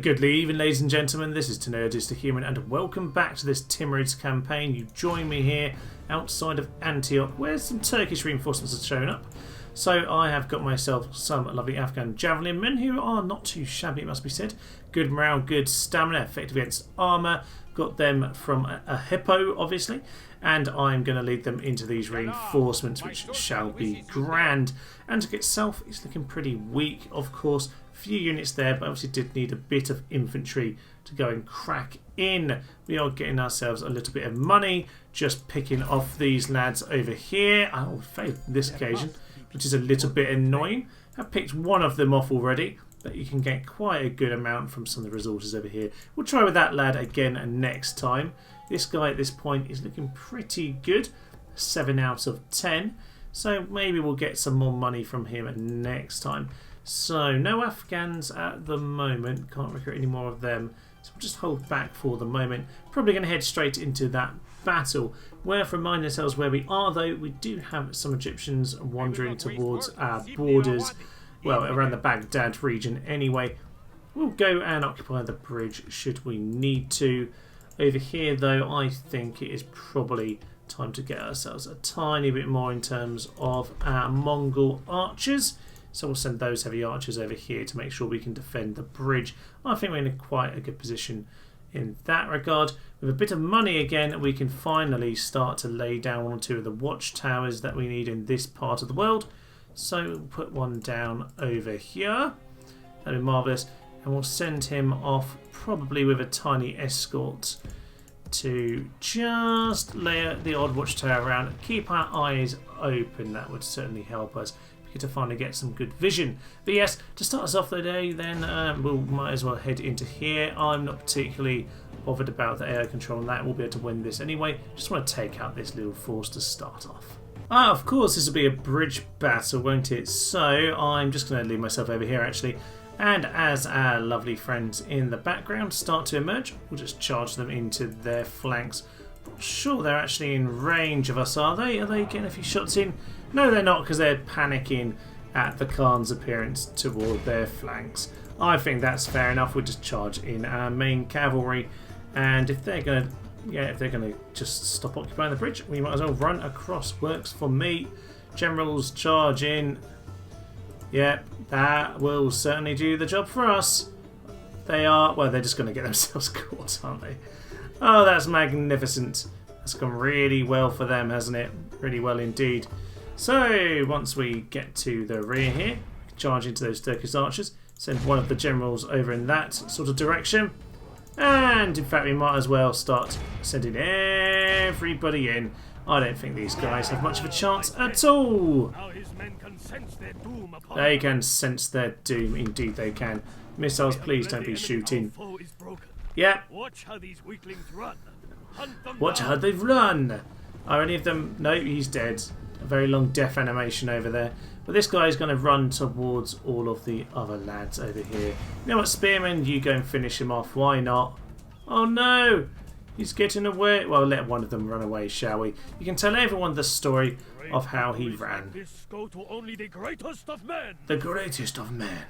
Good evening, ladies and gentlemen. This is Timurids the Human, and welcome back to this Timurids campaign. You join me here outside of Antioch, where some Turkish reinforcements have shown up. So I have got myself some lovely Afghan javelin men who are not too shabby, it must be said. Good morale, good stamina, effective against armour. Got them from a hippo, obviously, and I'm going to lead them into these reinforcements, which shall be grand. Antioch itself is looking pretty weak, of course. Few units there, but obviously did need a bit of infantry to go and crack in. We are getting ourselves a little bit of money just picking off these lads over here. I'll fail this occasion, which is a little bit annoying. I've picked one of them off already, but you can get quite a good amount from some of the resources over here. We'll try with that lad again next time. This guy at this point is looking pretty good, 7 out of 10. So maybe we'll get some more money from him next time. So no Afghans at the moment, can't recruit any more of them, so we'll just hold back for the moment. Probably going to head straight into that battle. Where, to remind ourselves where we are though, we do have some Egyptians wandering towards our borders, well, around the Baghdad region anyway. We'll go and occupy the bridge should we need to. Over here though, I think it is probably time to get ourselves a tiny bit more in terms of our Mongol archers. So we'll send those heavy archers over here to make sure we can defend the bridge. I think we're in quite a good position in that regard. With a bit of money again, we can finally start to lay down one or two of the watchtowers that we need in this part of the world. So we'll put one down over here. That'll be marvellous. And we'll send him off probably with a tiny escort to just lay the odd watchtower around. Keep our eyes open, that would certainly help us to finally get some good vision. But yes, to start us off the day then, we might as well head into here. I'm not particularly bothered about the air control and that. We'll be able to win this anyway. Just want to take out this little force to start off. Of course this will be a bridge battle, won't it? So I'm just going to leave myself over here actually, and as our lovely friends in the background start to emerge, we'll just charge them into their flanks. Not sure they're actually in range of us, are they? Are they getting a few shots in? No, they're not, because they're panicking at the Khan's appearance toward their flanks. I think that's fair enough. We'll just charge in our main cavalry, and if they're gonna, just stop occupying the bridge, we might as well run across. Works for me. Generals, charge in. Yep, that will certainly do the job for us. They are, well, they're just going to get themselves caught, aren't they? Oh, that's magnificent. That's gone really well for them, hasn't it? Really well indeed. So, once we get to the rear here, charge into those Turkish archers, send one of the generals over in that sort of direction. And, in fact, we might as well start sending everybody in. I don't think these guys have much of a chance at all. They can sense their doom. Indeed they can. Missiles, please don't be shooting. Yep. Watch how these weaklings run. Watch how they run. Are any of them? No, he's dead. A very long death animation over there. But this guy is going to run towards all of the other lads over here. You know what, Spearman? You go and finish him off. Why not? Oh no! He's getting away. Well, let one of them run away, shall we? You can tell everyone the story of how he ran. This go to only the greatest of men. The greatest of men.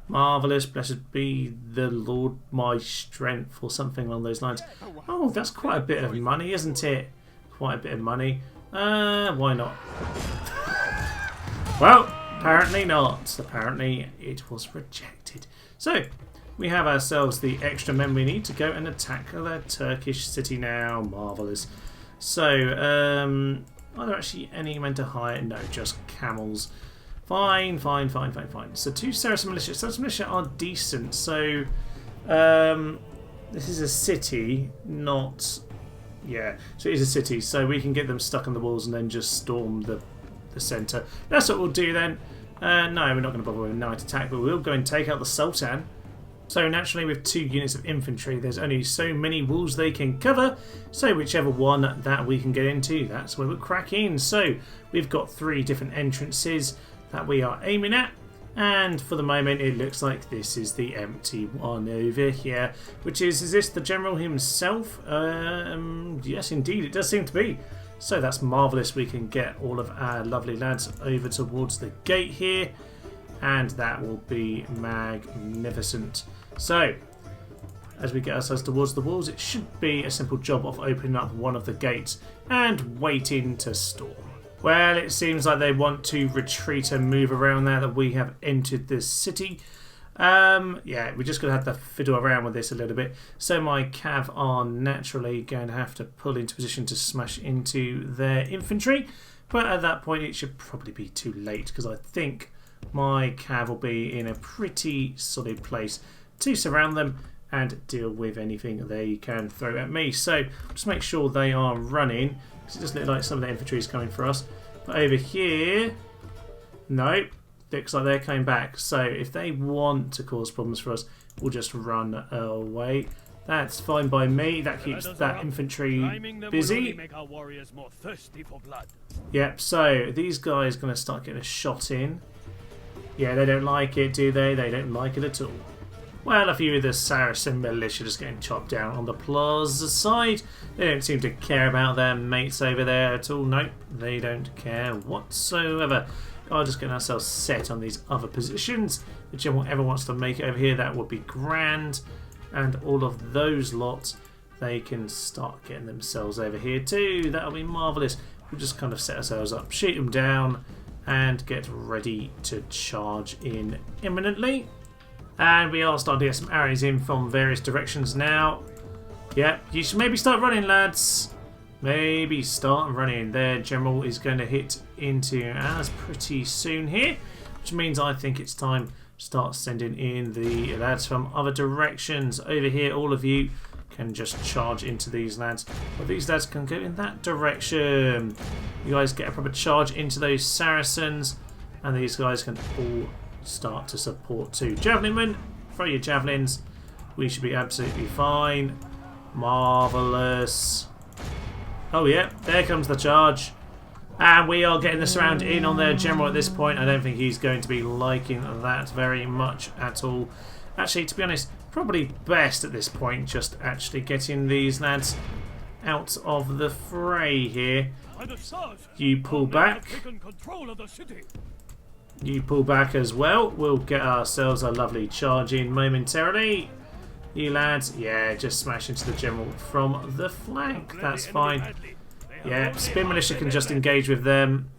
Marvellous, blessed be the Lord my strength, or something along those lines. Oh, that's quite a bit of money, isn't it? Quite a bit of money. Why not? Well, apparently not. Apparently it was rejected. So, we have ourselves the extra men we need to go and attack the Turkish city now. Marvellous. So, are there actually any men to hire? No, just camels. Fine. So 2 Saracen militia. Saracen militia are decent. So this is a city, not... Yeah, so it is a city. So we can get them stuck on the walls and then just storm the centre. That's what we'll do then. No, we're not going to bother with a night attack, but we'll go and take out the Sultan. So naturally with 2 units of infantry, there's only so many walls they can cover. So whichever one that we can get into, that's where we'll crack in. So we've got 3 different entrances that we are aiming at, and for the moment it looks like this is the empty one over here, which is this the general himself? Yes indeed, it does seem to be. So that's marvellous. We can get all of our lovely lads over towards the gate here, and that will be magnificent. So, as we get ourselves towards the walls, it should be a simple job of opening up one of the gates and waiting to storm. Well, it seems like they want to retreat and move around now that we have entered this city. Yeah, we're just going to have to fiddle around with this a little bit. So my cav are naturally going to have to pull into position to smash into their infantry. But at that point, it should probably be too late because I think my cav will be in a pretty solid place to surround them and deal with anything they can throw at me. So just make sure they are running, because it does look like some of the infantry is coming for us. But over here, no, looks like they're coming back. So if they want to cause problems for us, we'll just run away. That's fine by me. That keeps that infantry busy. Yep, so these guys are going to start getting a shot in. Yeah, they don't like it, do they? They don't like it at all. Well, a few of the Saracen militia just getting chopped down on the plaza side. They don't seem to care about their mates over there at all. Nope, they don't care whatsoever. I'll just get ourselves set on these other positions. Whichever one ever wants to make it over here, that would be grand. And all of those lots, they can start getting themselves over here too. That'll be marvellous. We'll just kind of set ourselves up, shoot them down, and get ready to charge in imminently. And we are starting to get some arrows in from various directions now. Yep, you should maybe start running, lads. Maybe start running. Their general is going to hit into ours pretty soon here, which means I think it's time to start sending in the lads from other directions. Over here, all of you can just charge into these lads. But these lads can go in that direction. You guys get a proper charge into those Saracens, and these guys can all start to support too. Javelinmen, throw your javelins. We should be absolutely fine. Marvellous. Oh yeah, there comes the charge. And we are getting the surround in on their general at this point. I don't think he's going to be liking that very much at all. Actually, to be honest, probably best at this point just actually getting these lads out of the fray here. You pull back. You pull back as well. We'll get ourselves a lovely charge in momentarily. You lads, yeah, just smash into the general from the flank. That's fine. Yeah, Spin Militia can just engage with them.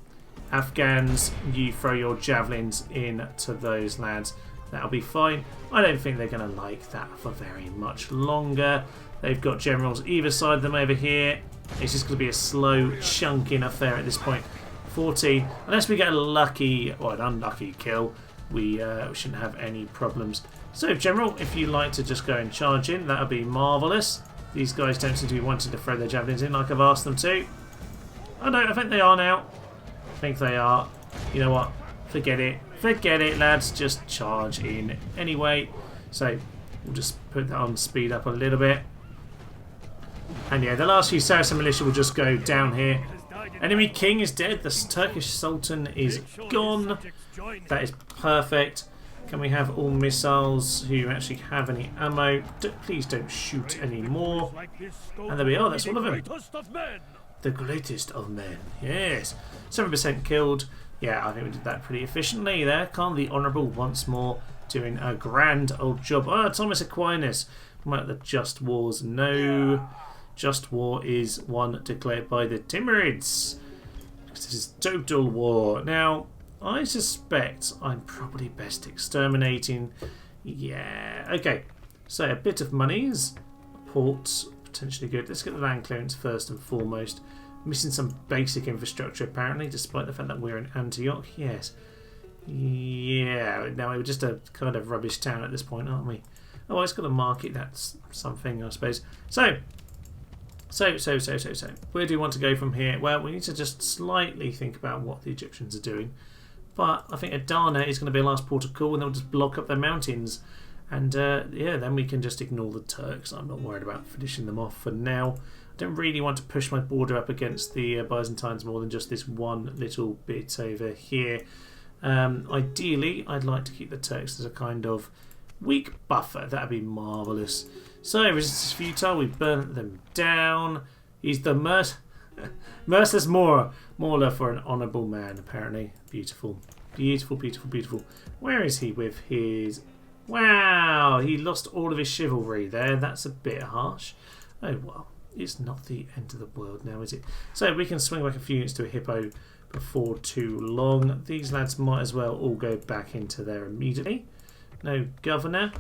Afghans, you throw your javelins in to those lads. That'll be fine. I don't think they're going to like that for very much longer. They've got generals either side of them over here. It's just going to be a slow chunking affair at this point. 14. Unless we get a lucky or an unlucky kill, we shouldn't have any problems. So, General, if you like to just go and charge in, that would be marvellous. These guys don't seem to be wanting to throw their javelins in like I've asked them to. Oh no, I think they are now. I think they are. You know what? Forget it. Forget it, lads. Just charge in anyway. So, we'll just put that on speed up a little bit. And yeah, the last few Saracen militia will just go down here. Enemy king is dead. The Turkish Sultan is gone. That is perfect. Can we have all missiles who actually have any ammo? Please don't shoot anymore. And there we are. That's all of them. The greatest of men. Yes. 7% killed. Yeah, I think we did that pretty efficiently there. Khan the Honourable once more doing a grand old job. Ah, Thomas Aquinas. From the Just Wars. No. Just War is one declared by the Timurids. This is total war. Now, I suspect I'm probably best exterminating. Yeah, okay. So a bit of monies. Ports, potentially good. Let's get the land clearance first and foremost. Missing some basic infrastructure apparently, despite the fact that we're in Antioch. Yes. Yeah, now we're just a kind of rubbish town at this point, aren't we? Oh, it's got a market. That's something, I suppose. So, where do we want to go from here? Well, we need to just slightly think about what the Egyptians are doing. But I think Adana is going to be a last port of call, and they'll just block up their mountains. And yeah, then we can just ignore the Turks. I'm not worried about finishing them off for now. I don't really want to push my border up against the Byzantines more than just this one little bit over here. Ideally, I'd like to keep the Turks as a kind of weak buffer. That'd be marvellous. So, resistance futile. We burnt them down. He's the merciless Mauler for an honourable man, apparently. Beautiful. Beautiful, beautiful, beautiful. Where is he with his Wow, he lost all of his chivalry there. That's a bit harsh. Oh well, it's not the end of the world now, is it? So we can swing back a few units to a hippo before too long. These lads might as well all go back into there immediately. No governor.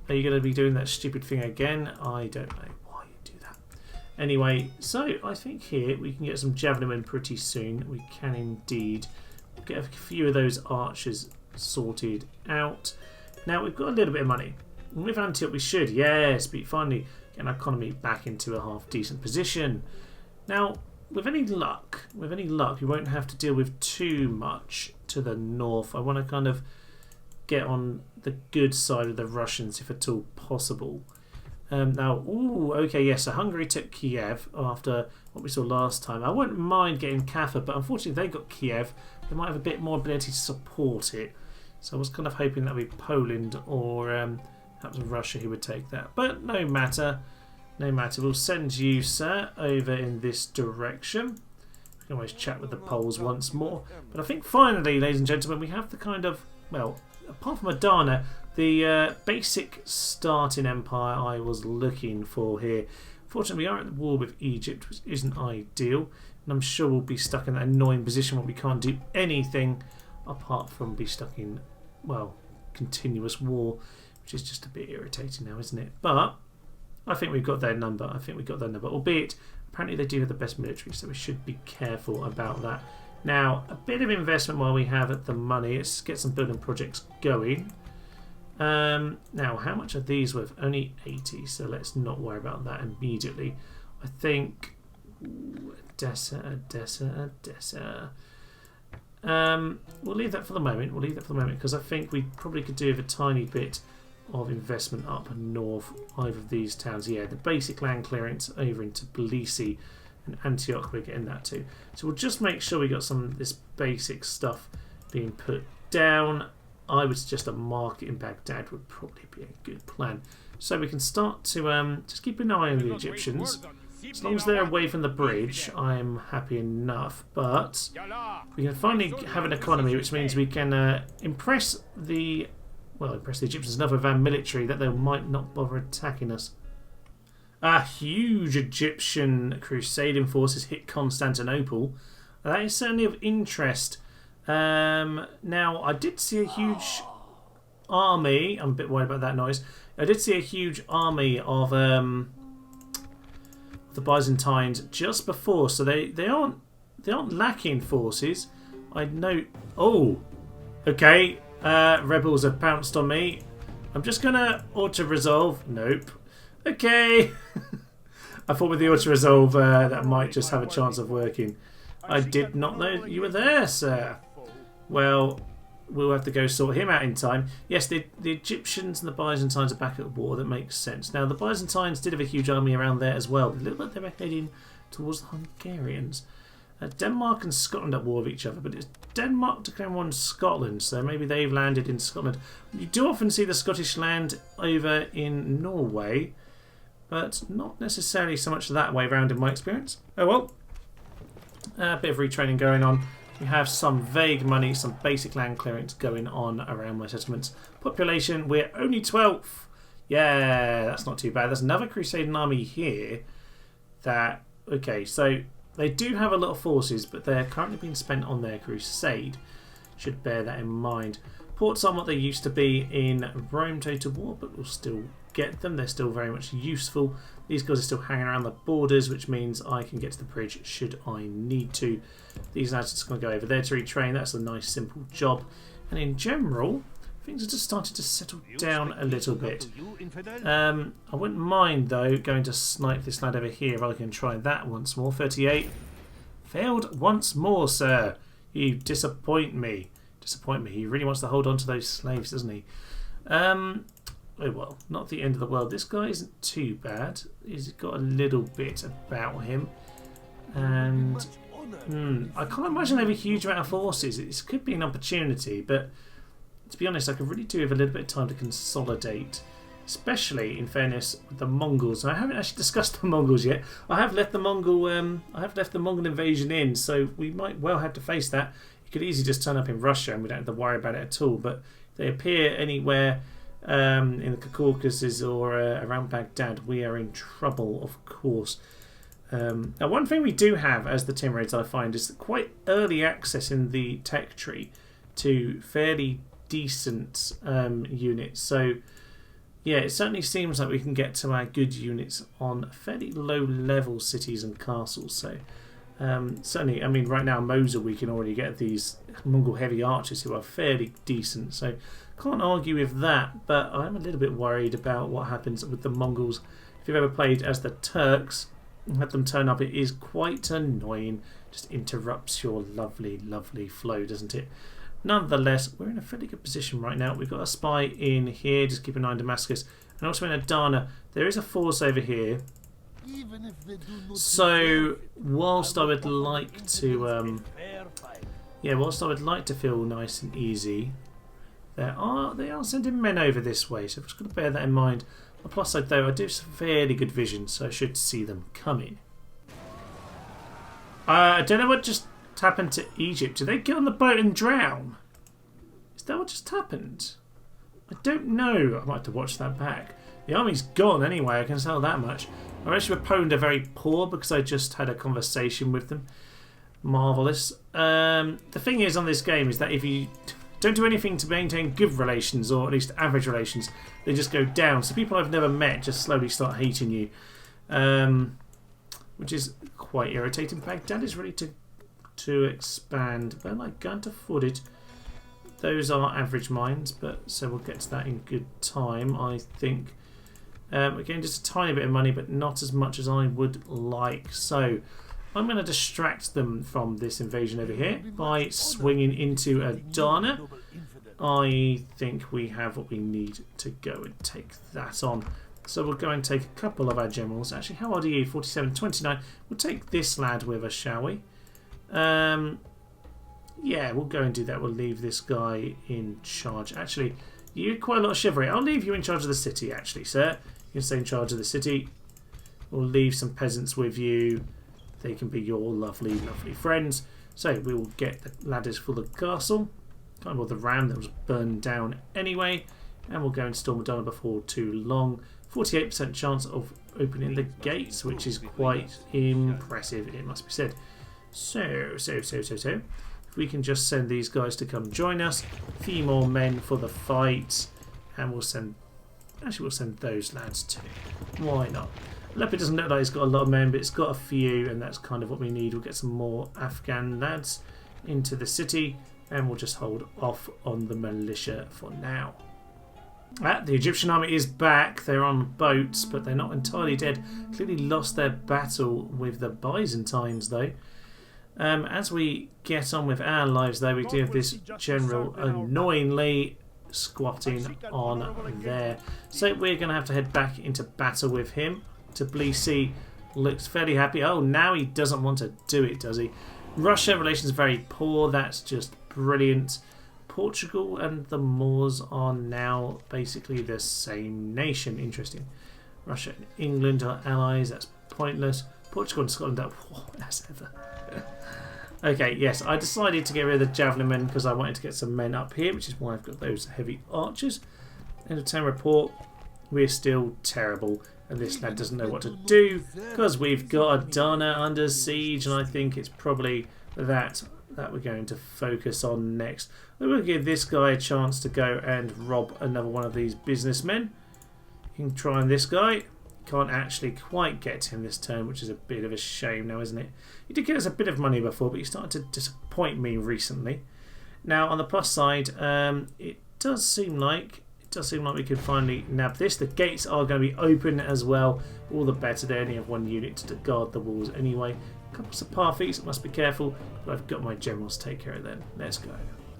Are you going to be doing that stupid thing again? I don't know why you do that. Anyway, so I think here we can get some javelin men pretty soon. We can indeed get a few of those archers sorted out. Now we've got a little bit of money. With Antioch we should, yes, be finally get our economy back into a half decent position. Now, with any luck, we won't have to deal with too much to the north. I want to kind of get on the good side of the Russians if at all possible. Now, ooh, okay, yes, so Hungary took Kiev after what we saw last time. I wouldn't mind getting Kaffa, but unfortunately they got Kiev. They might have a bit more ability to support it. So I was kind of hoping that would be Poland or perhaps Russia who would take that. But no matter. No matter. We'll send you, sir, over in this direction. We can always chat with the Poles once more. But I think finally, ladies and gentlemen, we have the kind of, well, apart from Adana, the basic starting empire I was looking for here. Fortunately, we are at war with Egypt, which isn't ideal. And I'm sure we'll be stuck in that annoying position where we can't do anything apart from be stuck in, well, continuous war, which is just a bit irritating now, isn't it? But I think we've got their number. Albeit, apparently they do have the best military, so we should be careful about that. Now, a bit of investment while we have the money. Let's get some building projects going. Now, how much are these worth? Only 80, so let's not worry about that immediately. I think... Odessa. We'll leave that for the moment. Because I think we probably could do with a tiny bit of investment up north, either of these towns. Yeah, the basic land clearance over into Tbilisi and Antioch, we're getting that too. So we'll just make sure we got some of this basic stuff being put down. I would suggest a market in Baghdad would probably be a good plan. So we can start to just keep an eye on the Egyptians. As long as they're away from the bridge, I'm happy enough. But we can finally have an economy, which means we can impress the Egyptians enough with our military that they might not bother attacking us. A huge Egyptian crusading forces hit Constantinople. That is certainly of interest. Now, I did see a huge army. I'm a bit worried about that noise. I did see a huge army of the Byzantines just before, so they aren't lacking forces. I note. Oh, okay. Rebels have pounced on me. I'm just gonna auto-resolve. Nope. Okay. I thought with the auto-resolve that might just have a chance of working. I did not know you were there, sir. Well, we'll have to go sort him out in time. Yes, the Egyptians and the Byzantines are back at war. That makes sense. Now, the Byzantines did have a huge army around there as well. It looked like they were heading towards the Hungarians. Denmark and Scotland at war with each other, but it's Denmark declaring war on Scotland, so maybe they've landed in Scotland. You do often see the Scottish land over in Norway, but not necessarily so much that way around in my experience. Oh well. A bit of retraining going on. We have some vague money, some basic land clearance going on around my settlements. Population, we're only 12th. Yeah, that's not too bad. There's another Crusading army here that... Okay, so they do have a lot of forces, but they're currently being spent on their crusade. Should bear that in mind. Ports aren't what they used to be in Rome Total War, but we'll still get them. They're still very much useful. These guys are still hanging around the borders, which means I can get to the bridge should I need to. These lads are just going to go over there to retrain. That's a nice simple job. And in general, things are just starting to settle down a little bit. I wouldn't mind though going to snipe this lad over here if I can try that once more. 38. Failed once more, sir. You disappoint me. He really wants to hold on to those slaves, doesn't he? Oh well, not the end of the world. This guy isn't too bad. He's got a little bit about him. And I can't imagine they have a huge amount of forces. This could be an opportunity, but to be honest, I could really do with a little bit of time to consolidate. Especially, in fairness, with the Mongols. And I haven't actually discussed the Mongols yet. I have left the Mongol invasion in, so we might well have to face that. You could easily just turn up in Russia and we don't have to worry about it at all. But if they appear anywhere in the Caucasus or around Baghdad, we are in trouble, of course. Now, one thing we do have as the Timurids, I find, is quite early access in the tech tree to fairly decent units. So, yeah, it certainly seems like we can get to our good units on fairly low-level cities and castles. So, certainly, I mean, right now, Mosul, we can already get these Mongol heavy archers who are fairly decent. So, can't argue with that, but I'm a little bit worried about what happens with the Mongols. If you've ever played as the Turks and had them turn up, it is quite annoying. Just interrupts your lovely, lovely flow, doesn't it? Nonetheless, we're in a fairly good position right now. We've got a spy in here, just keep an eye on Damascus, and also in Adana. There is a force over here. So, whilst I would like to, whilst I would like to feel nice and easy, they are sending men over this way, so I've just got to bear that in mind. On the plus side, though, I do have some fairly good vision, so I should see them coming. I don't know what just happened to Egypt. Did they get on the boat and drown? Is that what just happened? I don't know. I might have to watch that back. The army's gone anyway, I can tell that much. Our actually opponent are very poor because I just had a conversation with them. Marvellous. The thing is on this game is that if you don't do anything to maintain good relations, or at least average relations, they just go down. So people I've never met just slowly start hating you. Which is quite irritating. Baghdad is ready to expand. Well, I can't afford it. Those are average mines, but so we'll get to that in good time, I think. Again, just a tiny bit of money, but not as much as I would like. So I'm going to distract them from this invasion over here by swinging into Adana. I think we have what we need to go and take that on. So we'll go and take a couple of our generals. Actually, how old are you? 47, 29. We'll take this lad with us, shall we? Yeah, we'll go and do that. We'll leave this guy in charge. Actually, you had quite a lot of chivalry. I'll leave you in charge of the city, actually, sir. You can stay in charge of the city. We'll leave some peasants with you. They can be your lovely, lovely friends. So we will get the ladders for the castle. Kind of the ram that was burned down anyway. And we'll go and storm Adana before too long. 48% chance of opening the gates, which is quite impressive, it must be said. So. If we can just send these guys to come join us. A few more men for the fight. And we'll send those lads too. Why not? Leopard doesn't look like it's got a lot of men, but it's got a few, and that's kind of what we need. We'll get some more Afghan lads into the city, and we'll just hold off on the militia for now. The Egyptian army is back. They're on boats, but they're not entirely dead. Clearly lost their battle with the Byzantines, though. As we get on with our lives, though, we do have this general annoyingly squatting on there. So we're going to have to head back into battle with him. Tbilisi looks fairly happy. Oh, now he doesn't want to do it, does he? Russia, relations very poor. That's just brilliant. Portugal and the Moors are now basically the same nation. Interesting. Russia and England are allies. That's pointless. Portugal and Scotland are as ever. Okay, yes, I decided to get rid of the javelin men because I wanted to get some men up here, which is why I've got those heavy archers. End of turn report. We're still terrible, and this lad doesn't know what to do because we've got Adana under siege, and I think it's probably that we're going to focus on next. We're going to give this guy a chance to go and rob another one of these businessmen. You can try on this guy. Can't actually quite get him this turn, which is a bit of a shame now, isn't it? He did get us a bit of money before, but he started to disappoint me recently. Now, on the plus side, it does seem like we could finally nab this. The gates are going to be open as well. All the better. They only have one unit to guard the walls anyway. A couple of Parthis, must be careful, but I've got my generals to take care of them. Let's go.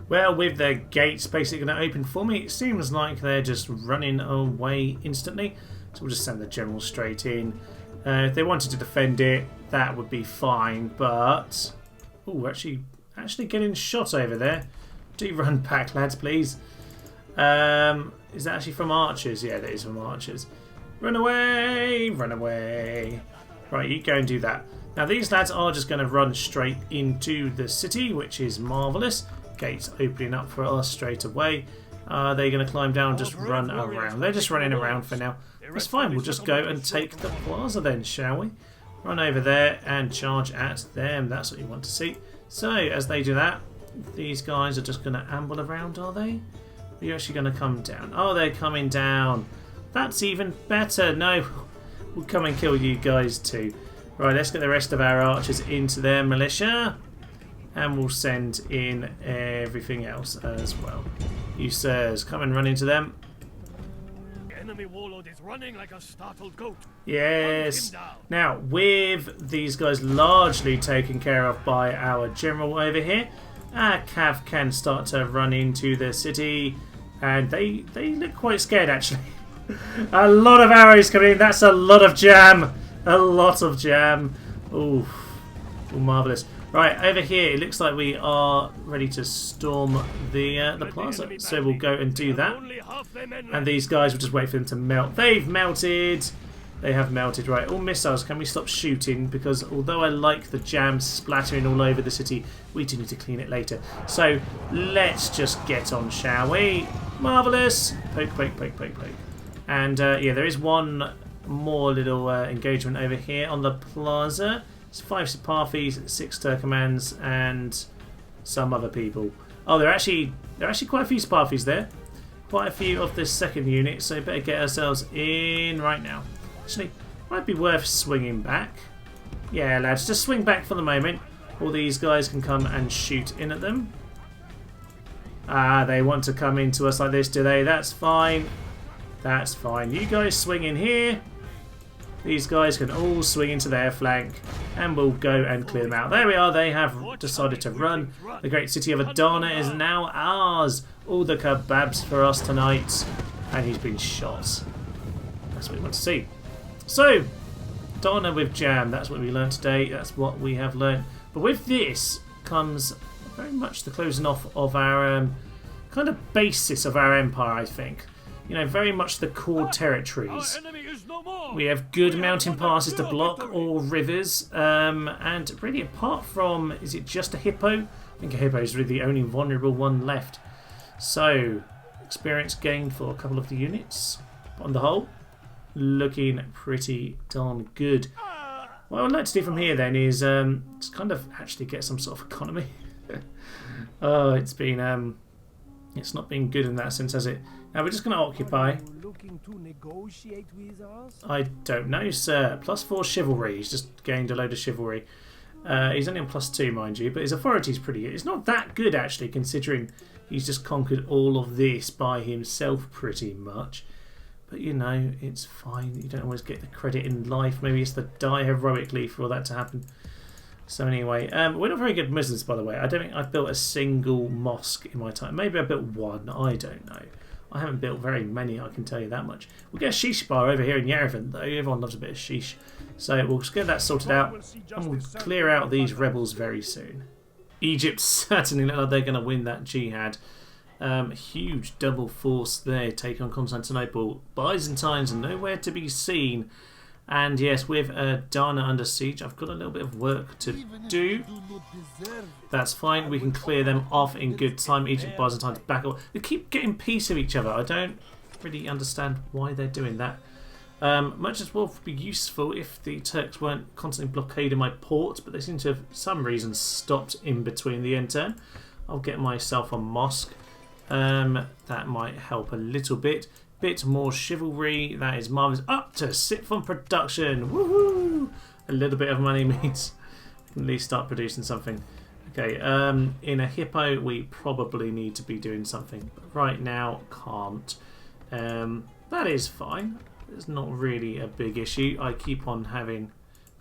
Well, with their gates basically going to open for me, it seems like they're just running away instantly. So we'll just send the general straight in. If they wanted to defend it, that would be fine. But oh, actually getting shot over there. Do run back, lads, please. Is that actually from archers? Yeah, that is from archers. Run away! Run away! Right, you go and do that. Now these lads are just going to run straight into the city, which is marvellous. Gates opening up for us straight away. Are they going to climb down and just run around? They're just running around for now. That's fine, we'll just go and take the plaza then, shall we? Run over there and charge at them. That's what you want to see. So, as they do that, these guys are just going to amble around, are they? Are you actually going to come down? Oh, they're coming down. That's even better. No, we'll come and kill you guys too. Right, let's get the rest of our archers into their militia. And we'll send in everything else as well. You sirs, come and run into them. The enemy warlord is running like a startled goat. Yes. Now, with these guys largely taken care of by our general over here, our cav can start to run into the city. And they look quite scared, actually. A lot of arrows coming in. That's a lot of jam. A lot of jam. Ooh, marvellous. Right, over here, it looks like we are ready to storm the plaza. So we'll go and do that. And these guys will just wait for them to melt. They've melted. They have melted. Right, all missiles, can we stop shooting? Because although I like the jam splattering all over the city, we do need to clean it later. So let's just get on, shall we? Marvellous. Poke, poke, poke, poke, poke. And yeah, there is one more little engagement over here on the plaza. It's 5 Siparthis, 6 Turkomans, and some other people. Oh, there are actually quite a few Siparthis there. Quite a few of the second unit, so better get ourselves in right now. Actually, might be worth swinging back. Yeah, lads, just swing back for the moment. All these guys can come and shoot in at them. Ah, they want to come into us like this, do they? That's fine. That's fine. You guys swing in here. These guys can all swing into their flank, and we'll go and clear them out. There we are. They have decided to run. The great city of Adana is now ours. All the kebabs for us tonight. And he's been shot. That's what we want to see. So, Adana with jam. That's what we learned today. That's what we have learned. But with this comes very much the closing off of our kind of basis of our empire, I think. You know, very much the core territories. We have good mountain passes to block, or rivers, and really apart from, is it just a hippo? I think a hippo is really the only vulnerable one left. So, experience gained for a couple of the units. On the whole, looking pretty darn good. What I would like to do from here then is just kind of actually get some sort of economy. Oh, it's been it's not been good in that sense, has it? Now we're just going to occupy. I don't know, sir. +4 chivalry. He's just gained a load of chivalry. He's only on +2, mind you, but his authority's pretty good. It's not that good, actually, considering he's just conquered all of this by himself, pretty much. But, you know, it's fine. You don't always get the credit in life. Maybe it's the die heroically for all that to happen. So anyway, we're not very good Muslims, by the way. I don't think I've built a single mosque in my time. Maybe I built one. I don't know. I haven't built very many, I can tell you that much. We'll get a sheesh bar over here in Yerevan, though. Everyone loves a bit of sheesh. So we'll just get that sorted out, and we'll clear out these rebels very soon. Egypt certainly look like they're going to win that jihad. Huge double force there, take on Constantinople. Byzantines are nowhere to be seen. And yes, with Adana under siege, I've got a little bit of work to do. That's fine, we can clear them off in good time. Egypt, Byzantines back up. They keep getting peace of each other. I don't really understand why they're doing that. Much as well would be useful if the Turks weren't constantly blockading my ports, but they seem to have, for some reason, stopped in between the end turn. I'll get myself a mosque. That might help a little bit. Bit more chivalry, that is marvellous. Up to Sitfon production, woohoo! A little bit of money means we can at least start producing something. Okay, in a hippo we probably need to be doing something, but right now can't. That is fine. It's not really a big issue. I keep on having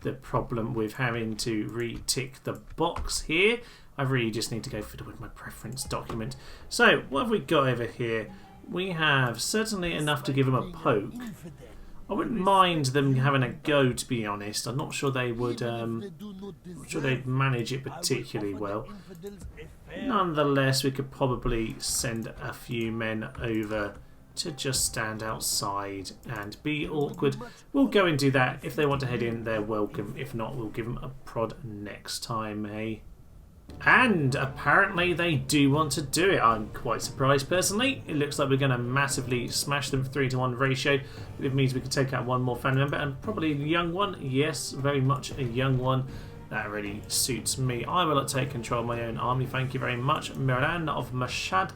the problem with having to re-tick the box here. I really just need to go fiddle with my preference document. So, what have we got over here? We have certainly enough to give them a poke. I wouldn't mind them having a go, to be honest. I'm not sure they would. Not sure they'd manage it particularly well. Nonetheless, we could probably send a few men over to just stand outside and be awkward. We'll go and do that. If they want to head in, they're welcome. If not, we'll give them a prod next time, eh? And apparently they do want to do it. I'm quite surprised personally. It looks like we're going to massively smash them 3-to-1 ratio. It means we can take out one more family member and probably a young one. Yes, very much a young one. That really suits me. I will take control of my own army. Thank you very much. Miran of Mashhad.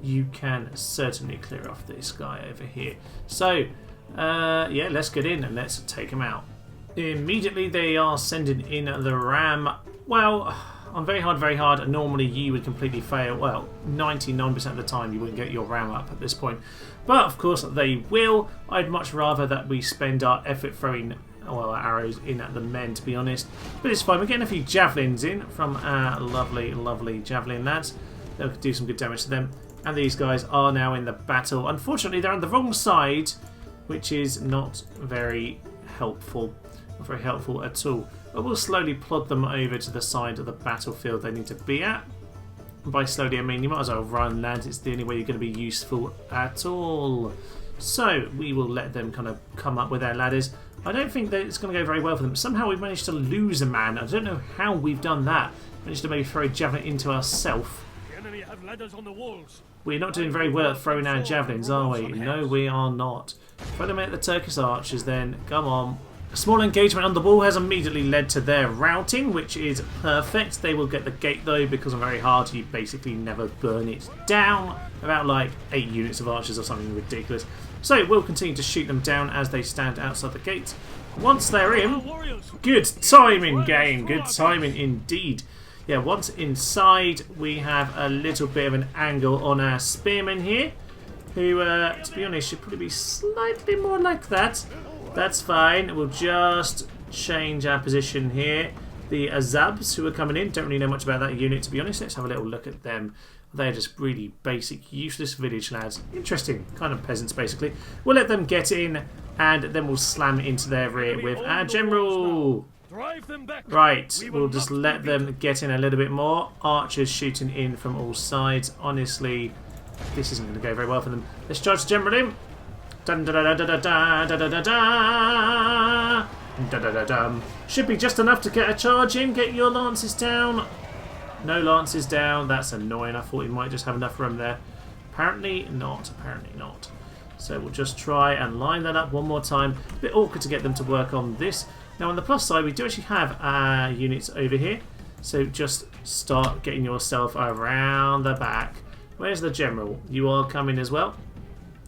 You can certainly clear off this guy over here. So, yeah, let's get in and let's take him out. Immediately they are sending in the ram. Well, on very hard, normally you would completely fail. Well, 99% of the time you wouldn't get your ram up at this point. But of course they will. I'd much rather that we spend our effort throwing arrows in at the men, to be honest. But it's fine. We're getting a few javelins in from our lovely javelin lads. They'll do some good damage to them. And these guys are now in the battle. Unfortunately, they're on the wrong side, which is not very helpful. Not very helpful at all. But we'll slowly plod them over to the side of the battlefield they need to be at. And by slowly, I mean you might as well run, lads. It's the only way you're going to be useful at all. So we will let them kind of come up with their ladders. I don't think that it's going to go very well for them. Somehow we've managed to lose a man. I don't know how we've done that. Managed to maybe throw a javelin into ourselves. The enemy have ladders on the walls. We're not doing very well at throwing our javelins, are we? No, we are not. Throw them at the Turkish archers then. Come on. A small engagement on the wall has immediately led to their routing, which is perfect. They will get the gate though, because on very hard you basically never burn it down. About like 8 units of archers or something ridiculous. So we'll continue to shoot them down as they stand outside the gate. Once they're in, good timing game, good timing indeed. Yeah, once inside we have a little bit of an angle on our spearmen here, who to be honest should probably be slightly more like that. That's fine. We'll just change our position here. The Azabs who are coming in, don't really know much about that unit, to be honest. Let's have a little look at them. They're just really basic, useless village lads. Interesting, kind of peasants basically. We'll let them get in and then we'll slam into their rear with our general. Drive them back. Right, we'll just let them get in a little bit more. Archers shooting in from all sides. Honestly, this isn't going to go very well for them. Let's charge the general in. Dun da da da da da da da da da da da da dum. Should be just enough to get a charge in. Get your lances down. No lances down. That's annoying. I thought we might just have enough room there. Apparently not. Apparently not. So we'll just try and line that up one more time. A bit awkward to get them to work on this. Now on the plus side, we do actually have our units over here. So just start getting yourself around the back. Where's the general? You are coming as well.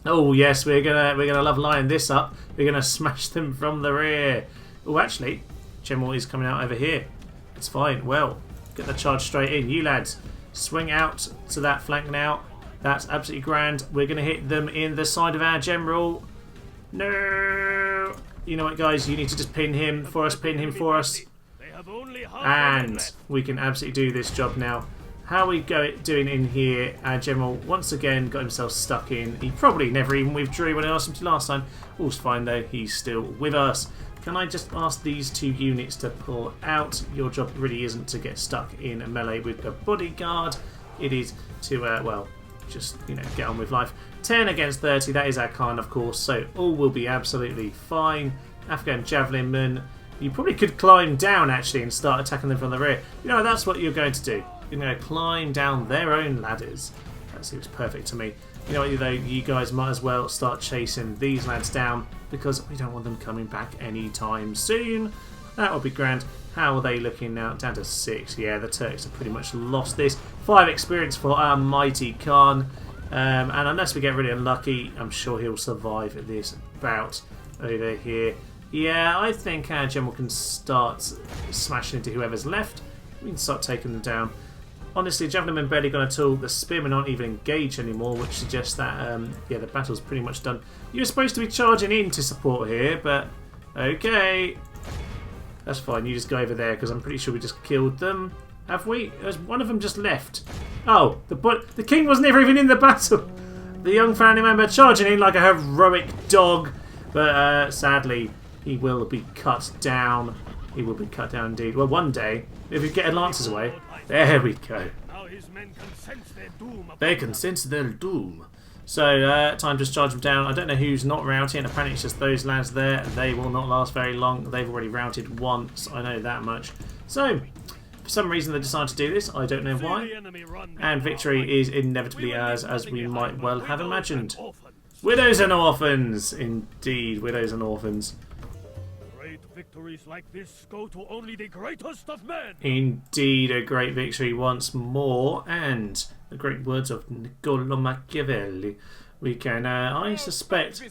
Oh yes, we're gonna love lining this up. We're gonna smash them from the rear. Oh, actually, general is coming out over here. It's fine. Well, get the charge straight in. You lads, swing out to that flank now. That's absolutely grand. We're gonna hit them in the side of our general. No. You know what, guys? You need to just pin him for us. Pin him for us. And we can absolutely do this job now. How are we doing in here? Our general once again got himself stuck in. He probably never even withdrew when I asked him to last time. All's fine though, he's still with us. Can I just ask these 2 units to pull out? Your job really isn't to get stuck in a melee with the bodyguard. It is to, well, just, you know, get on with life. 10 against 30, that is our Khan, of course, so all will be absolutely fine. Afghan javelin men. You probably could climb down actually and start attacking them from the rear. You know, that's what you're going to do. You're going to climb down their own ladders. That seems perfect to me. You know what, though, you guys might as well start chasing these lads down because we don't want them coming back anytime soon. That would be grand. How are they looking now? Down to 6. Yeah, the Turks have pretty much lost this. 5 experience for our mighty Khan. And unless we get really unlucky, I'm sure he'll survive this bout over here. Yeah, I think our general can start smashing into whoever's left. We can start taking them down. Honestly, javelin men barely gone at all. The spearmen aren't even engaged anymore, which suggests that yeah, the battle's pretty much done. You're supposed to be charging in to support here, but okay, that's fine. You just go over there because I'm pretty sure we just killed them. Have we? Has one of them just left? Oh, the king was never even in the battle. The young family member charging in like a heroic dog, but sadly he will be cut down. He will be cut down indeed. Well, one day, if we get our lances away. There we go. Now his men can sense their doom. They can sense their doom. So, time to charge them down. I don't know who's not routing. Apparently it's just those lads there. They will not last very long. They've already routed once. I know that much. So, For some reason they decided to do this, I don't know See why. the enemy run And before victory our is right. inevitably We will ours, leave as nothing we behind might but well have widows imagined. and orphans. Widows and orphans! Indeed, widows and orphans. Great victories like this go to only the greatest of men. Indeed, a great victory once more, and the great words of Niccolo Machiavelli. We can, I suspect...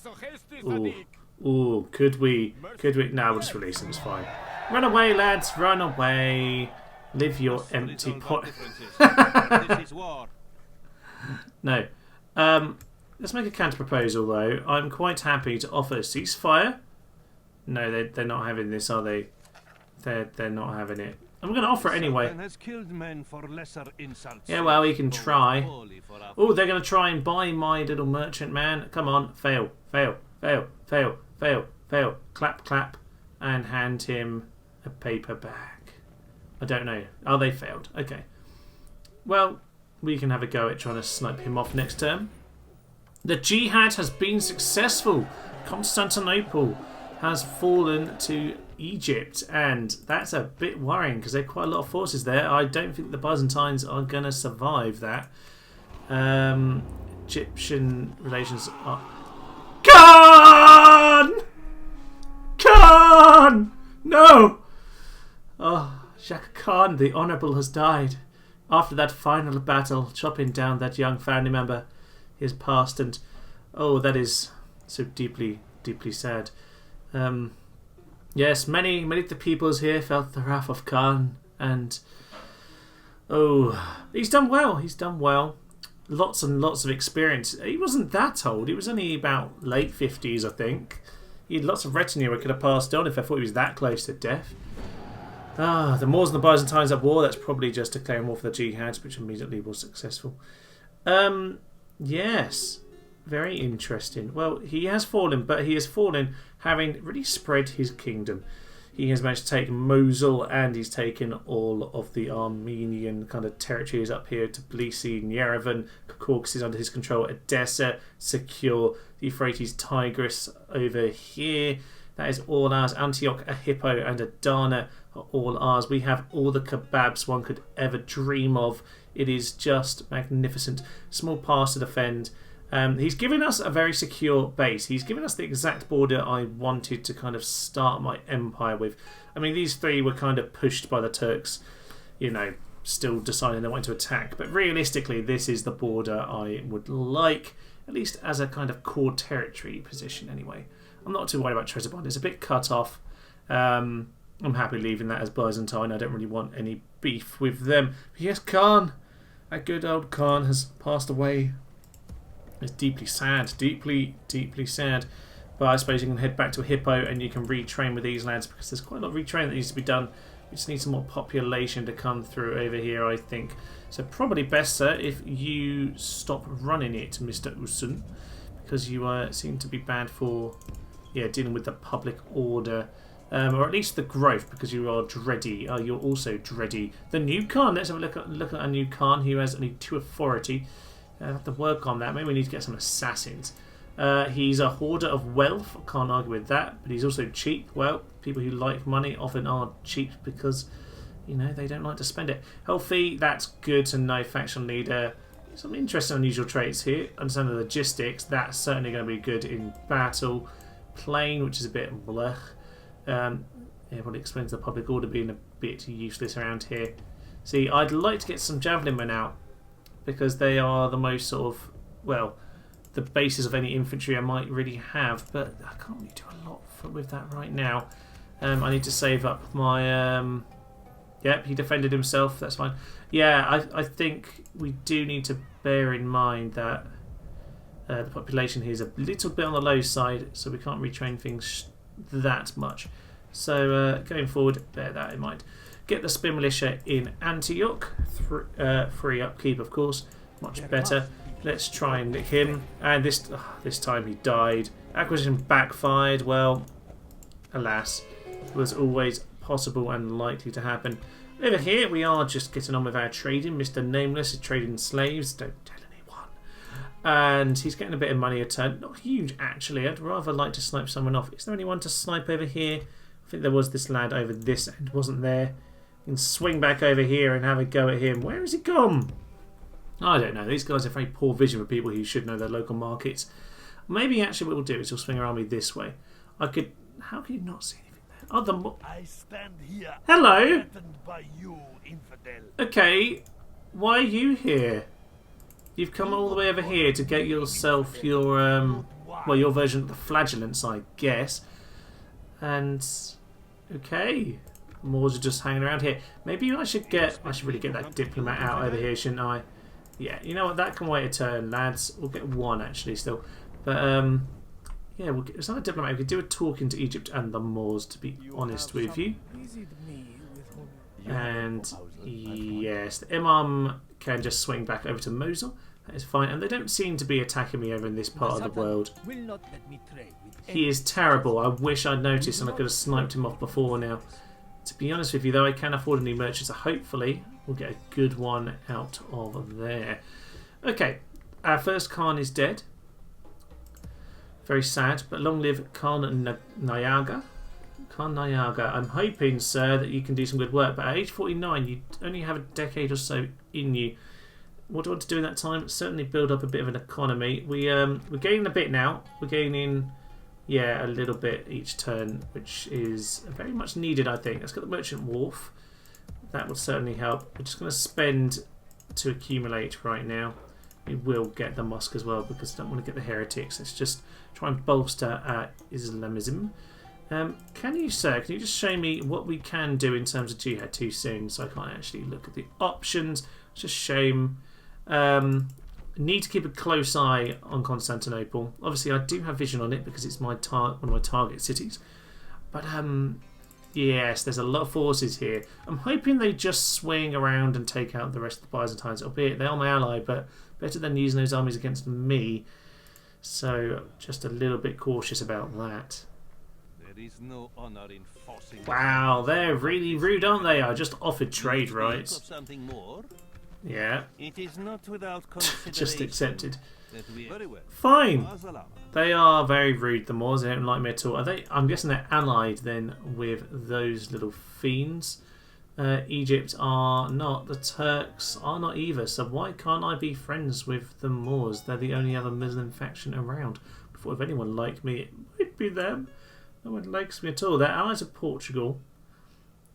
Ooh, could we... No, we'll just release them, it's fine. Run away, lads, run away. Live your empty pot... No. Let's make a counter proposal, though. I'm quite happy to offer a ceasefire. No, they're not having this, are they? They're not having it. I'm going to offer it anyway. Yeah, well, we can try. Oh, they're going to try and buy my little merchant man. Come on, fail, fail, fail, fail, fail, fail. Clap, clap, and hand him a paper bag. I don't know. Oh, they failed. Okay. Well, we can have a go at trying to snipe him off next term. The jihad has been successful. Constantinople has fallen to Egypt, and that's a bit worrying because there are quite a lot of forces there. I don't think the Byzantines are going to survive that. Egyptian relations are... Khan! Khan! No! Oh, Shaka Khan, the Honourable, has died. After that final battle, chopping down that young family member, he has passed, and oh, that is so deeply, deeply sad. Yes, many of the peoples here felt the wrath of Khan, and oh, he's done well. He's done well. Lots and lots of experience. He wasn't that old. He was only about late 50s, I think. He had lots of retinue I could have passed on if I thought he was that close to death. Ah, the Moors and the Byzantines at war. That's probably just declaring war for the jihad, which immediately was successful. Yes. Very interesting. Well, he has fallen, but he has fallen having really spread his kingdom. He has managed to take Mosul, and he's taken all of the Armenian kind of territories up here, Tbilisi, Yerevan, Caucasus under his control, Edessa, secure, the Euphrates Tigris over here. That is all ours. Antioch, a Hippo, and Adana are all ours. We have all the kebabs one could ever dream of. It is just magnificent. Small pass to defend. He's given us a very secure base. He's given us the exact border I wanted to kind of start my empire with. I mean, these three were kind of pushed by the Turks, you know, still deciding they wanted to attack. But realistically, this is the border I would like, at least as a kind of core territory position anyway. I'm not too worried about Trebizond. It's a bit cut off. I'm happy leaving that as Byzantine. I don't really want any beef with them. But yes, Khan, that good old Khan, has passed away. It's deeply sad, deeply, deeply sad. But I suppose you can head back to a Hippo and you can retrain with these lads, because there's quite a lot of retraining that needs to be done. We just need some more population to come through over here, I think. So probably best, sir, if you stop running it, Mr. Usun, because you seem to be bad for dealing with the public order. Or at least the growth, because you are dready. You're also dready. The new Khan, let's have a look at our new Khan, who has only 2 authority. I have to work on that. Maybe we need to get some assassins. He's a hoarder of wealth. I can't argue with that. But he's also cheap. Well, people who like money often are cheap because, you know, they don't like to spend it. Healthy, that's good to know. Faction leader. Some interesting unusual traits here. Understand the logistics. That's certainly going to be good in battle. Plain, which is a bit blech. Everyone explains the public order being a bit useless around here. See, I'd like to get some javelin men out, because they are the most sort of, well, the basis of any infantry I might really have, but I can't really do a lot with that right now. I need to save up my... Yep, he defended himself, that's fine. Yeah, I think we do need to bear in mind that the population here is a little bit on the low side, so we can't retrain things that much. So going forward, bear that in mind. Get the Spear Militia in Antioch. Free upkeep, of course. Much better. Let's try and nick him. And this time he died. Acquisition backfired. Well, alas. It was always possible and likely to happen. Over here, we are just getting on with our trading. Mr. Nameless is trading slaves. Don't tell anyone. And he's getting a bit of money a turn. Not huge, actually. I'd rather like to snipe someone off. Is there anyone to snipe over here? I think there was this lad over this end, wasn't there? You can swing back over here and have a go at him. Where has he gone? I don't know. These guys have very poor vision for people who should know their local markets. Maybe actually what we'll do is he'll swing around me this way. I could... How can you not see anything there? Oh, I stand here. Hello? Threatened by you, infidel. Okay. Why are you here? You've come all the way over here to get yourself your, well, your version of the flagellants, I guess. And... Okay. Moors are just hanging around here. Maybe I should really get that diplomat out over here, shouldn't I? Yeah, you know what? That can wait a turn, lads. We'll get one, actually, still. But, yeah, it's not a diplomat. We could do a talking to Egypt and the Moors, to be honest with you. And, yes, the Imam can just swing back over to Mosul. That is fine. And they don't seem to be attacking me over in this part of the world. He is terrible. I wish I'd noticed and I could have sniped him off before now. To be honest with you, though, I can afford a new merchant, so hopefully we'll get a good one out of there. Okay, our first Khan is dead. Very sad, but long live Khan Nayaga. Khan Nayaga, I'm hoping, sir, that you can do some good work, but at age 49, you only have a decade or so in you. What do I want to do in that time? Certainly build up a bit of an economy. We're gaining a bit now. We're gaining... Yeah, a little bit each turn, which is very much needed, I think. Let's get the Merchant Wharf. That will certainly help. We're just going to spend to accumulate right now. We will get the mosque as well because I don't want to get the heretics. Let's just try and bolster Islamism. Can you, sir, can you just show me what we can do in terms of jihad too soon so I can't actually look at the options? It's just shame. Need to keep a close eye on Constantinople. Obviously, I do have vision on it because it's my one of my target cities. But yes, there's a lot of forces here. I'm hoping they just swing around and take out the rest of the Byzantines. Albeit they are my ally, but better than using those armies against me. So just a little bit cautious about that. There is no honor in forcing. Wow, they're really rude, aren't they? I just offered trade rights. Something more? Yeah. It is not without consideration. Just accepted. Very well. Fine. They are very rude, the Moors. They don't like me at all. Are they? I'm guessing they're allied then with those little fiends. Egypt are not. The Turks are not either. So why can't I be friends with the Moors? They're the only other Muslim faction around. Before if anyone liked me, it might be them. No one likes me at all. They're allies of Portugal.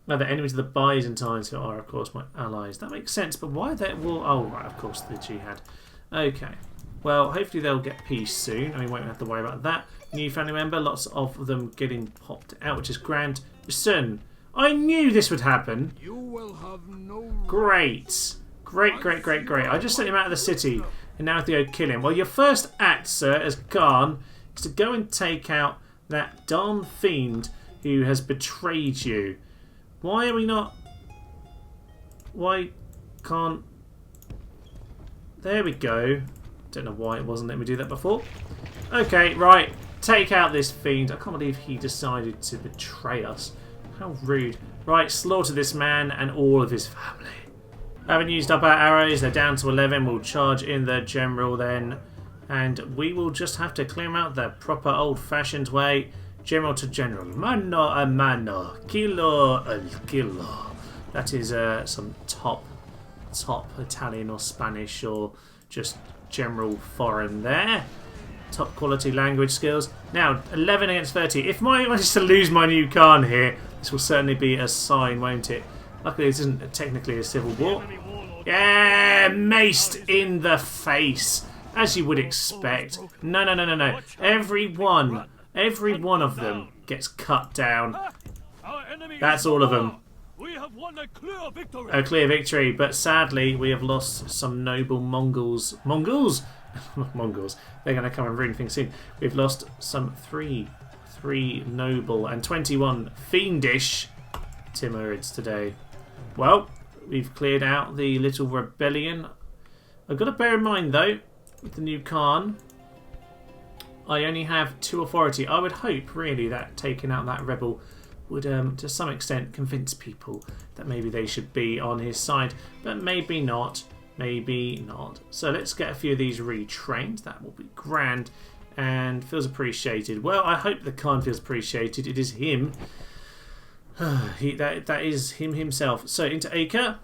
No, they're enemies of the Byzantines, who are, of course, my allies. That makes sense, but why are they at war? Oh, right, of course, the jihad. Okay. Well, hopefully they'll get peace soon, and we won't have to worry about that. New family member, lots of them getting popped out, which is grand. Son, I knew this would happen. You will have no Great. Great, great, great, great. I just sent him out of the city, and now I have to go kill him. Well, your first act, sir, as Khan, is to go and take out that darn fiend who has betrayed you. Why are we not... Why can't... There we go. Don't know why it wasn't letting me do that before. Okay, right. Take out this fiend. I can't believe he decided to betray us. How rude. Right, slaughter this man and all of his family. Having used up our arrows, they're down to 11. We'll charge in the general then. And we will just have to clear him out the proper old-fashioned way. General to general. Mano a mano. Kilo a kilo. That is some top Italian or Spanish or just general foreign there. Top quality language skills. Now, 11 against 30. If I manage to lose my new Khan here, this will certainly be a sign, won't it? Luckily, this isn't technically a civil war. Yeah, maced in the face. As you would expect. No, no, no, no, no. Every one of them gets cut down. That's all of them. We have won a clear victory. A clear victory, but sadly we have lost some noble Mongols. Mongols? Mongols. They're going to come and ruin things soon. We've lost some three noble and 21 fiendish Timurids today. Well, we've cleared out the little rebellion. I've got to bear in mind though, with the new Khan, I only have 2 authority. I would hope really that taking out that rebel would to some extent convince people that maybe they should be on his side, but maybe not. Maybe not. So let's get a few of these retrained. That will be grand and feels appreciated. Well, I hope the Khan feels appreciated. It is him That is him himself. So into Acre.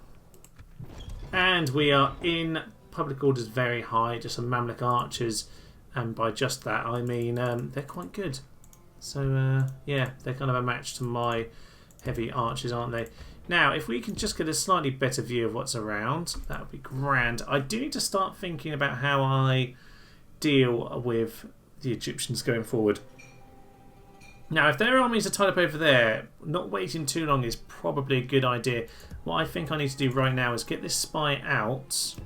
And we are in. Public order's very high. Just some Mamluk archers. And by just that I mean they're quite good. So yeah, they're kind of a match to my heavy archers, aren't they? Now, if we can just get a slightly better view of what's around, that would be grand. I do need to start thinking about how I deal with the Egyptians going forward. Now, if their armies are tied up over there, not waiting too long is probably a good idea. What I think I need to do right now is get this spy out.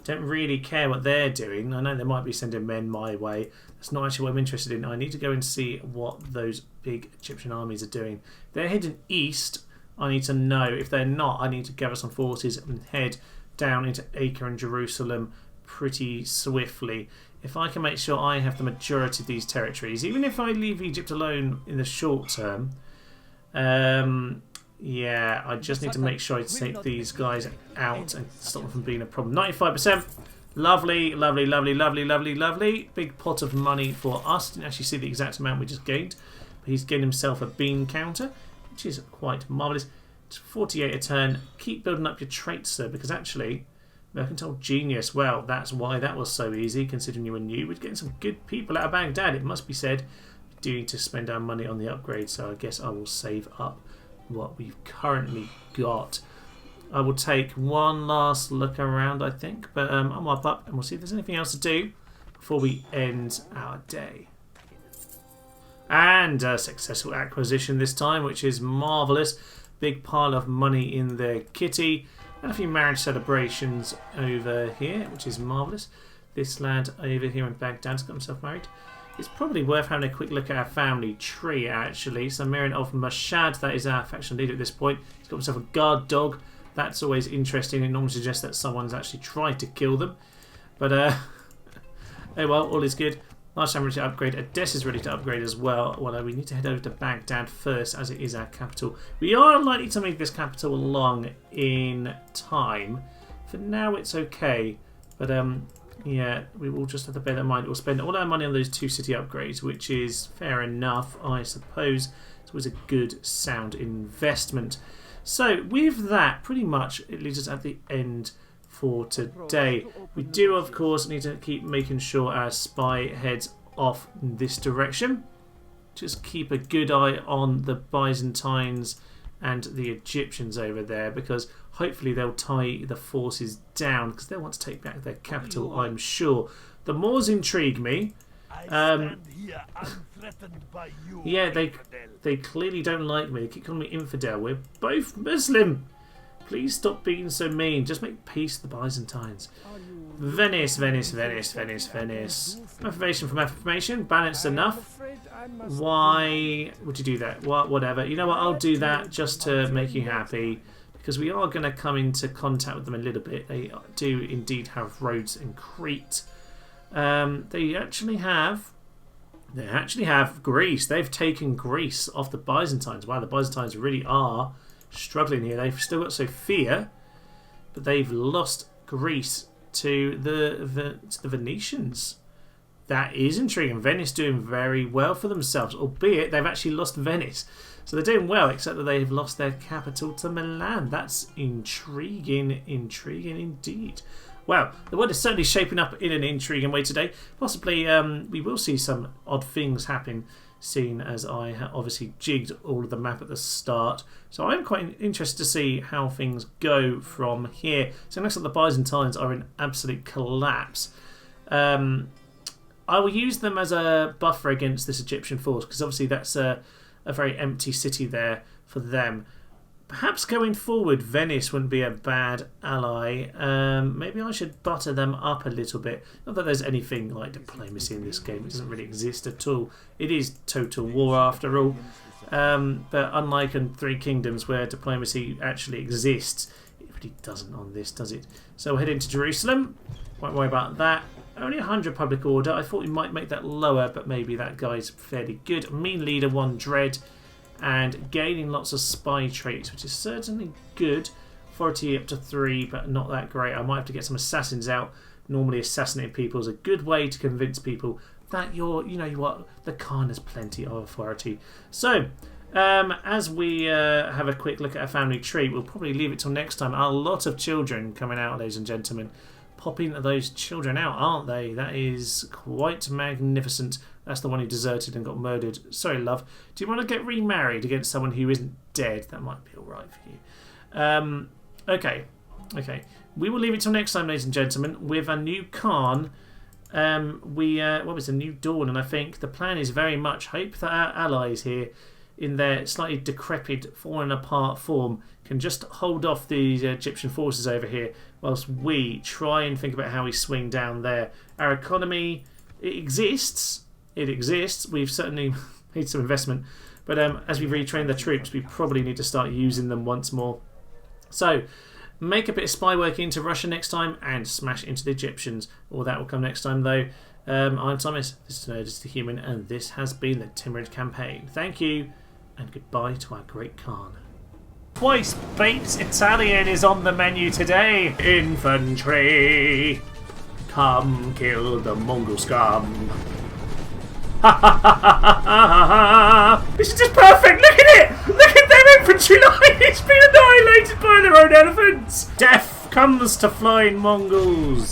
Don't really care what they're doing. I know they might be sending men my way. That's not actually what I'm interested in. I need to go and see what those big Egyptian armies are doing. If they're heading east, I need to know. If they're not, I need to gather some forces and head down into Acre and Jerusalem pretty swiftly. If I can make sure I have the majority of these territories, even if I leave Egypt alone in the short term, yeah, I just need to make sure I take these guys out and stop them from being a problem. 95%. Lovely, lovely, lovely, lovely, lovely, lovely. Big pot of money for us. Didn't actually see the exact amount we just gained. But he's gained himself a bean counter, which is quite marvellous. It's 48 a turn. Keep building up your traits, sir, because actually, mercantile genius, well, that's why that was so easy, considering you were new. We're getting some good people out of Baghdad, it must be said. We do need to spend our money on the upgrade, so I guess I will save up what we've currently got. I will take one last look around, I think, but I'll mop up and we'll see if there's anything else to do before we end our day. And a successful acquisition this time, which is marvellous. Big pile of money in the kitty and a few marriage celebrations over here, which is marvellous. This lad over here in Baghdad's got himself married. It's probably worth having a quick look at our family tree, actually. So Miriam of Mashhad, that is our faction leader at this point. He's got himself a guard dog. That's always interesting. It normally suggests that someone's actually tried to kill them. But, oh well, all is good. Last time ready to upgrade. Odessa is ready to upgrade as well. Well, we need to head over to Baghdad first, as it is our capital. We are likely to move this capital along in time. For now, it's okay. But, yeah, we will just have to bear that in mind. We'll spend all our money on those 2 city upgrades, which is fair enough, I suppose. It's always a good, sound investment. So, with that, pretty much, it leaves us at the end for today. We do, of course, need to keep making sure our spy heads off in this direction. Just keep a good eye on the Byzantines and the Egyptians over there, because hopefully they'll tie the forces down, because they'll want to take back their capital, I'm sure. The Moors intrigue me. Yeah, they clearly don't like me. They keep calling me infidel. We're both Muslim. Please stop being so mean. Just make peace with the Byzantines. Venice, Venice, Venice, Venice, Venice. Information from affirmation. Balanced enough. Why would you do that? Whatever. You know what? I'll do that just to make you happy, because we are going to come into contact with them a little bit. They do indeed have roads in Crete. They actually have Greece. They've taken Greece off the Byzantines. Wow, the Byzantines really are struggling here. They've still got Sophia, but they've lost Greece to the Venetians. That is intriguing. Venice doing very well for themselves, albeit they've actually lost Venice. So they're doing well, except that they've lost their capital to Milan. That's intriguing, intriguing indeed. Well, the world is certainly shaping up in an intriguing way today. Possibly we will see some odd things happen, seeing as I obviously jigged all of the map at the start. So I'm quite interested to see how things go from here. So it looks like the Byzantines are in absolute collapse. I will use them as a buffer against this Egyptian force, because obviously that's a very empty city there for them. Perhaps going forward, Venice wouldn't be a bad ally. Maybe I should butter them up a little bit. Not that there's anything like diplomacy in this game. It doesn't really exist at all. It is total war after all. But unlike in Three Kingdoms, where diplomacy actually exists, it really doesn't on this, does it? So we'll head into Jerusalem. Won't worry about that. Only 100 public order. I thought we might make that lower, but maybe that guy's fairly good. Mean leader 1 dread. And gaining lots of spy traits, which is certainly good. Authority up to 3, but not that great. I might have to get some assassins out. Normally assassinating people is a good way to convince people that you're, you know what, the Khan has plenty of authority. So, As we have a quick look at our family tree, we'll probably leave it till next time. A lot of children coming out, ladies and gentlemen. Popping those children out, aren't they? That is quite magnificent. That's the one who deserted and got murdered. Sorry, love. Do you want to get remarried against someone who isn't dead? That might be alright for you. Okay. We will leave it till next time, ladies and gentlemen, with a new Khan. What was a new dawn, and I think the plan is very much hope that our allies here, in their slightly decrepit, fallen apart form, can just hold off these Egyptian forces over here, whilst we try and think about how we swing down there. Our economy, it exists. We've certainly made some investment, but as we retrain the troops, we probably need to start using them once more. So, make a bit of spy work into Russia next time and smash into the Egyptians. All that will come next time, though. I'm Thomas, this is Nerd is the Human, and this has been the Timurid campaign. Thank you, and goodbye to our great Khan. Twice baked Italian is on the menu today. Infantry, come kill the Mongol scum. This is just perfect. Look at it. Look at their infantry line. It's been annihilated by their own elephants. Death comes to flying Mongols.